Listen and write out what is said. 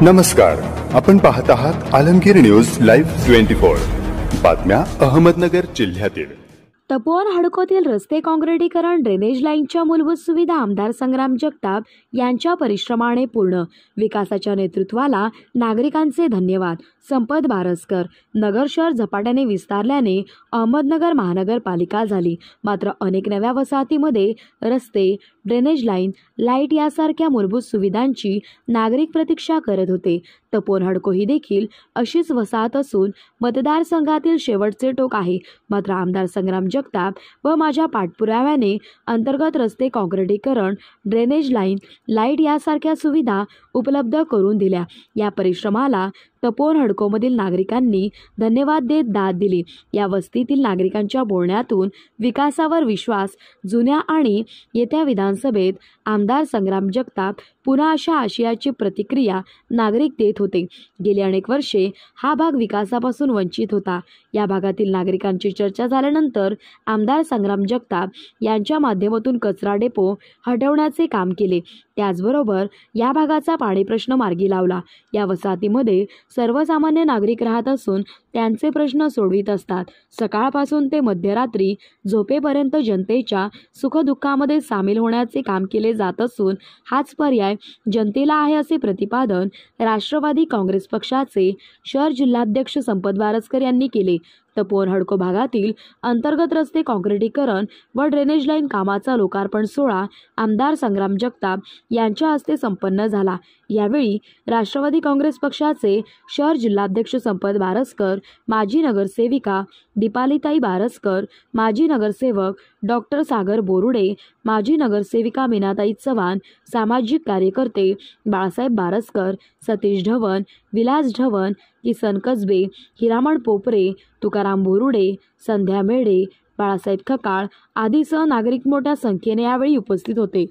नमस्कार, आपण पाहत आहात आलमगीर न्यूज लाईव्ह 24 बातम्या अहमदनगर जिल्ह्यातील। तपोवन हडकोतील रस्ते काँक्रिटीकरण ड्रेनेज लाईनच्या मूलभूत सुविधा आमदार संग्राम जगताप यांच्या परिश्रमाने पूर्ण। विकासाच्या नेतृत्वाला नागरिकांचे धन्यवाद। संपत बारसकर। नगर शहर झपाट्याने विस्तारल्याने अहमदनगर महानगरपालिका झाली, मात्र अनेक नव्या वसाहतीमध्ये रस्ते, ड्रेनेज लाईन, लाईट यासारख्या मूलभूत सुविधांची नागरिक प्रतीक्षा करत होते। तपोवन हडको ही देखील अशीच वसाहत असून मतदारसंघातील शेवटचे टोक आहे। मात्र आमदार संग्राम जगताप व माझ्या पाठपुराव्याने अंतर्गत रस्ते काँक्रिटीकरण, ड्रेनेज लाईन, लाईट यासारख्या सुविधा उपलब्ध करून दिल्या। या परिश्रमाला तपोवन हडकोमधील नागरिकांनी धन्यवाद देत दाद दिली। या वस्तीतील नागरिकांच्या बोलण्यातून विकासावर विश्वास, जुन्या आणि येत्या विधानसभेत आमदार संग्राम जगताप पुन्हा अशा आशयाची प्रतिक्रिया नागरिक देत होते। गेली अनेक वर्षे हा भाग विकासापासून वंचित होता। या भागातील नागरिकांची चर्चा झाल्यानंतर आमदार संग्राम जगताप यांच्या माध्यमातून कचरा डेपो हटवण्याचे काम केले। त्याचबरोबर या भागाचा पाणी प्रश्न मार्गी लावला। या वसाहतीमध्ये सर्वसामान्य नागरिक राहत असून त्यांचे प्रश्न सोडवित असतात। सकाळपासून ते मध्यरात्री झोपेपर्यंत जनतेच्या सुखदुःखामध्ये सामील होण्याचे काम केले जात असून हाच पर्याय जनतेला आहे असे प्रतिपादन राष्ट्रवादी काँग्रेस पक्षाचे शहर जिल्हाध्यक्ष संपत बारसकर यांनी केले। तपोवन हडको भागातील अंतर्गत रस्ते काँक्रिटीकरण व ड्रेनेज लाईन कामाचा लोकार्पण सोहळा आमदार संग्राम जगताप यांच्या हस्ते संपन्न झाला। यावेळी राष्ट्रवादी काँग्रेस पक्षाचे शहर जिल्हाध्यक्ष संपत बारसकर, माजी नगरसेविका दीपालीताई बारसकर, माजी नगरसेवक डॉक्टर सागर बोरुडे, माजी नगरसेविका मीनाताई चव्हाण, सामाजिक कार्यकर्ते बाळासाहेब बारसकर, सतीश ढवण, विलास ढवण, किसन कसबे, हिरामण पोपरे, तुकाराम बोरुडे, संध्या मेढे, बाळासाहेब खकाळ आदीसह नागरिक मोठ्या संख्येने यावेळी उपस्थित होते।